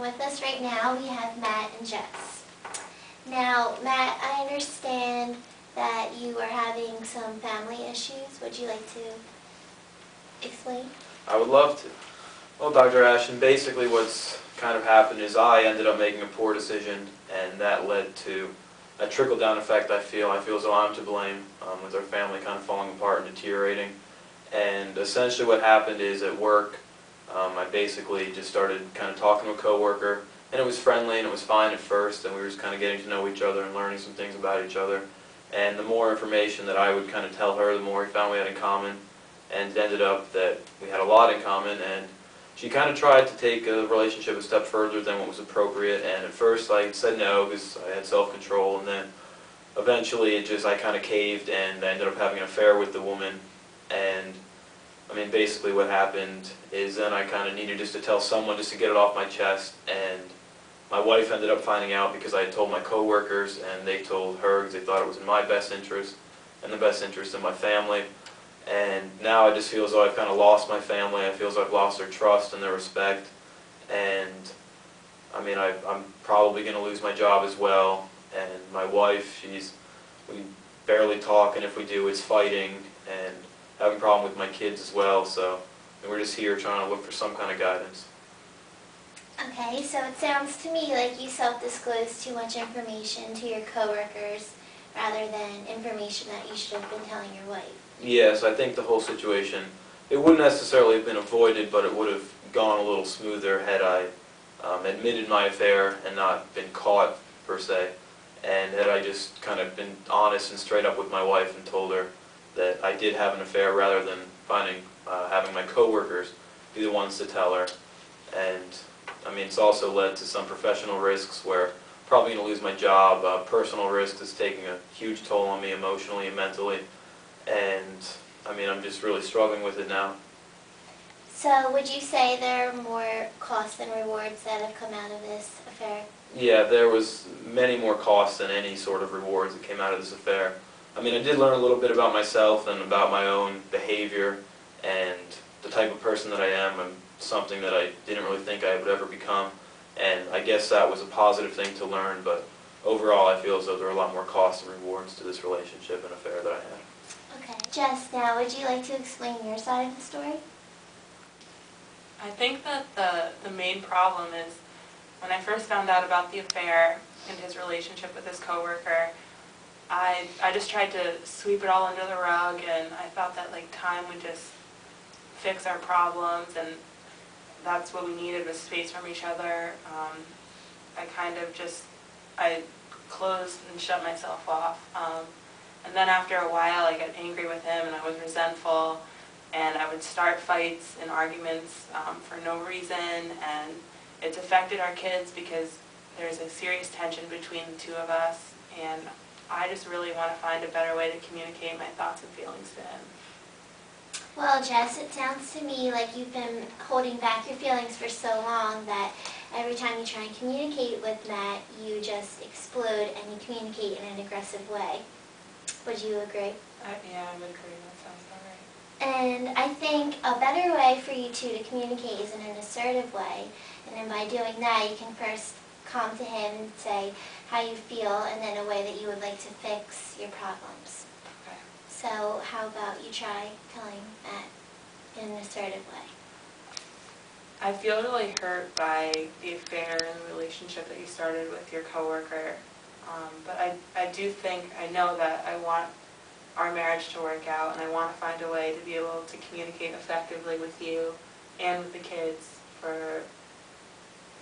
with us right now we have Matt and Jess. Now, Matt, I understand that you are having some family issues. Would you like to explain? I would love to. Well, Dr. Ashton, basically what's kind of happened is I ended up making a poor decision, and that led to a trickle-down effect, I feel. I feel as though I'm to blame, with our family kind of falling apart and deteriorating. And essentially what happened is at work, I basically just started kind of talking to a coworker, and it was friendly and it was fine at first, and we were just kind of getting to know each other and learning some things about each other. And the more information that I would kind of tell her, the more we found we had in common, and it ended up that we had a lot in common, and she kind of tried to take a relationship a step further than what was appropriate, and at first I said no because I had self-control, and then eventually I kind of caved, and I ended up having an affair with the woman. And I mean, basically what happened is then I kind of needed just to tell someone just to get it off my chest, and my wife ended up finding out because I had told my coworkers, and they told her because they thought it was in my best interest and the best interest of my family. And now I just feel as though I've kind of lost my family. I feel as though I've lost their trust and their respect, and I mean, I'm probably going to lose my job as well. And my wife, we barely talk, and if we do, it's fighting, and having a problem with my kids as well. So we're just here trying to look for some kind of guidance. Okay, so it sounds to me like you self-disclosed too much information to your coworkers rather than information that you should have been telling your wife. Yes, I think the whole situation, it wouldn't necessarily have been avoided, but it would have gone a little smoother had I admitted my affair and not been caught, per se, and had I just kind of been honest and straight up with my wife and told her that I did have an affair rather than having my coworkers be the ones to tell her. And I mean, it's also led to some professional risks where I'm probably going to lose my job, personal risks is taking a huge toll on me emotionally and mentally, and I mean, I'm just really struggling with it now. So would you say there are more costs and rewards that have come out of this affair? Yeah, there was many more costs than any sort of rewards that came out of this affair. I mean, I did learn a little bit about myself and about my own behavior and the type of person that I am, and something that I didn't really think I would ever become. And I guess that was a positive thing to learn, but overall I feel as though there are a lot more costs and rewards to this relationship and affair that I had. Okay. Jess, now would you like to explain your side of the story? I think that the main problem is when I first found out about the affair and his relationship with his coworker, I just tried to sweep it all under the rug, and I thought that like time would just fix our problems, and that's what we needed, was space from each other. I closed and shut myself off. And then after a while I got angry with him, and I was resentful, and I would start fights and arguments for no reason, and it's affected our kids because there's a serious tension between the two of us, and I just really want to find a better way to communicate my thoughts and feelings to him. Well, Jess, it sounds to me like you've been holding back your feelings for so long that every time you try and communicate with Matt, you just explode and you communicate in an aggressive way. Would you agree? Yeah, I would agree. That sounds about right. And I think a better way for you two to communicate is in an assertive way. And then by doing that, you can first come to him and say how you feel, and then a way that you would like to fix your problems. Okay. So how about you try telling Matt in an assertive way? I feel really hurt by the affair and the relationship that you started with your coworker. But I know that I want our marriage to work out, and I want to find a way to be able to communicate effectively with you and with the kids for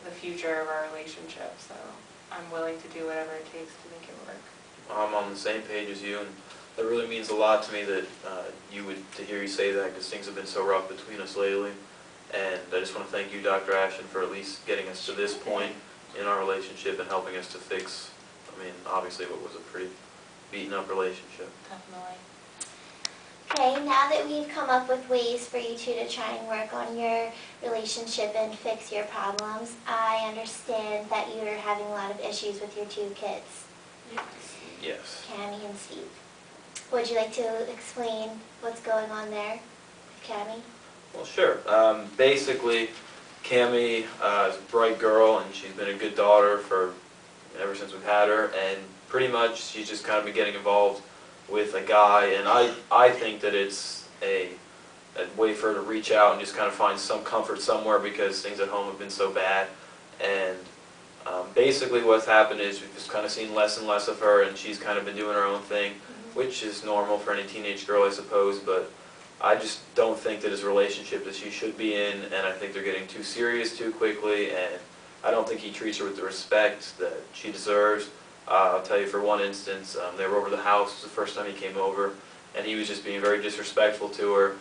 the future of our relationship. So I'm willing to do whatever it takes to make it work. I'm on the same page as you, and that really means a lot to me that to hear you say that, because things have been so rough between us lately. And I just want to thank you, Dr. Ashton, for at least getting us to this point in our relationship and helping us to fix, I mean, obviously what was a pretty beaten up relationship. Definitely. Okay, now that we've come up with ways for you two to try and work on your relationship and fix your problems, I understand that you're having a lot of issues with your two kids. Yes. Yes. Cammie and Steve. Would you like to explain what's going on there with Cammie? Well, sure. Basically, Cammie is a bright girl, and she's been a good daughter for ever since we've had her, and pretty much she's just kind of been getting involved with a guy, and I think that it's a way for her to reach out and just kind of find some comfort somewhere because things at home have been so bad. And basically what's happened is we've just kind of seen less and less of her, and she's kind of been doing her own thing, which is normal for any teenage girl, I suppose, but I just don't think that it's a relationship that she should be in, and I think they're getting too serious too quickly, and I don't think he treats her with the respect that she deserves. I'll tell you for one instance, they were over the house. It was the first time he came over, and he was just being very disrespectful to her,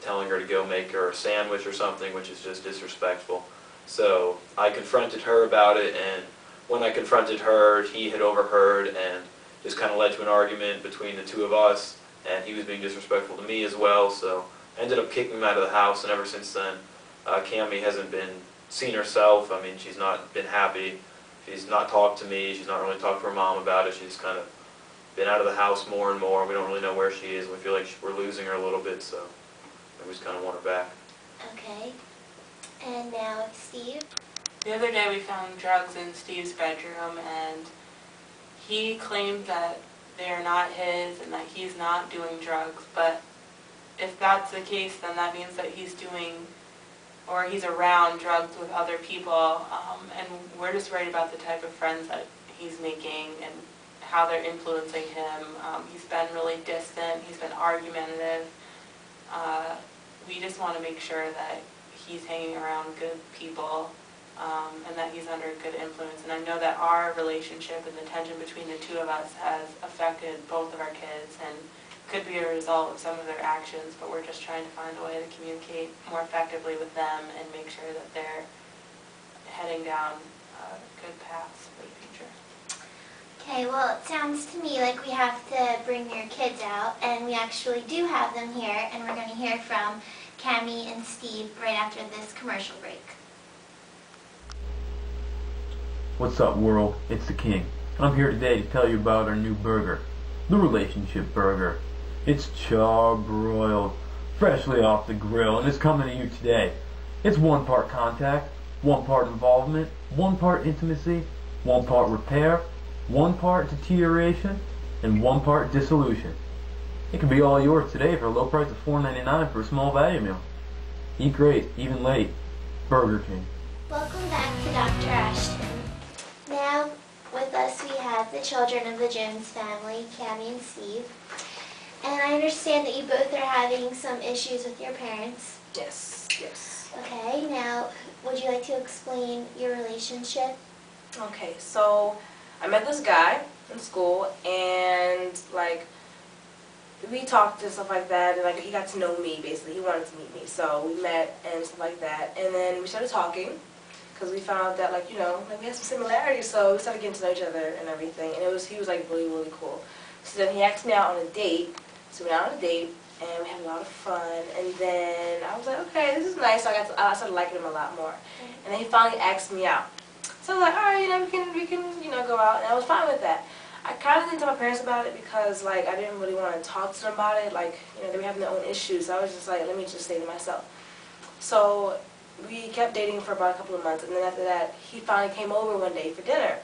telling her to go make her a sandwich or something, which is just disrespectful. So I confronted her about it, and when I confronted her, he had overheard and just kind of led to an argument between the two of us, and he was being disrespectful to me as well, so I ended up kicking him out of the house, and ever since then, Cammie hasn't been seen herself. I mean, she's not been happy. She's not talked to me. She's not really talked to her mom about it. She's kind of been out of the house more and more. We don't really know where she is, and we feel like we're losing her a little bit, so we just kind of want her back. Okay. And now Steve? The other day we found drugs in Steve's bedroom, and he claimed that they are not his and that he's not doing drugs, but if that's the case, then that means that he's doing, or he's around drugs with other people, and we're just worried about the type of friends that he's making and how they're influencing him. He's been really distant, he's been argumentative. We just want to make sure that he's hanging around good people, and that he's under good influence. And I know that our relationship and the tension between the two of us has affected both of our kids and could be a result of some of their actions, but we're just trying to find a way to communicate more effectively with them and make sure that they're heading down good paths for the future. Okay, well, it sounds to me like we have to bring your kids out, and we actually do have them here, and we're going to hear from Cammie and Steve right after this commercial break. What's up, world? It's the King. I'm here today to tell you about our new burger, the Relationship Burger. It's char-broiled, freshly off the grill, and it's coming to you today. It's 1 part contact, 1 part involvement, 1 part intimacy, 1 part repair, 1 part deterioration, and 1 part dissolution. It can be all yours today for a low price of $4.99 for a small value meal. Eat great, even late. Burger King. Welcome back to Dr. Ashton. Now, with us we have the children of the Jones family, Cammie and Steve. And I understand that you both are having some issues with your parents. Yes, yes. Okay, now, would you like to explain your relationship? Okay, so I met this guy in school, and like we talked and stuff like that, and like he got to know me basically. He wanted to meet me, so we met and stuff like that, and then we started talking because we found out that like like we had some similarities, so we started getting to know each other and everything. And he was like really cool. So then he asked me out on a date. So we went out on a date, and we had a lot of fun. And then I was like, okay, this is nice. So I started liking him a lot more. And then he finally asked me out. So I was like, all right, we can go out, and I was fine with that. I kind of didn't tell my parents about it because like I didn't really want to talk to them about it. Like they were having their own issues. So I was just like, let me just stay to myself. So we kept dating for about a couple of months, and then after that, he finally came over one day for dinner.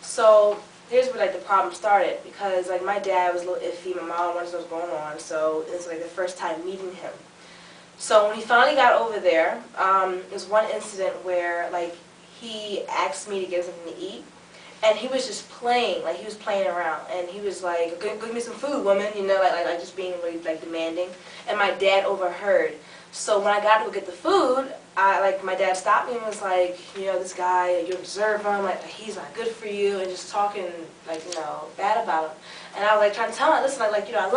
So here's where like the problem started, because like my dad was a little iffy, my mom wanted to know what was going on, so it was like the first time meeting him. So when he finally got over there, there was one incident where like he asked me to get something to eat, and he was just playing, like he was playing around, and he was like, give me some food, woman, like just being really like demanding, and my dad overheard. So when I got to go get the food, my dad stopped me and was like, this guy, you observe him, like he's not good for you, and just talking like, bad about him. And I was like trying to tell him, listen, I love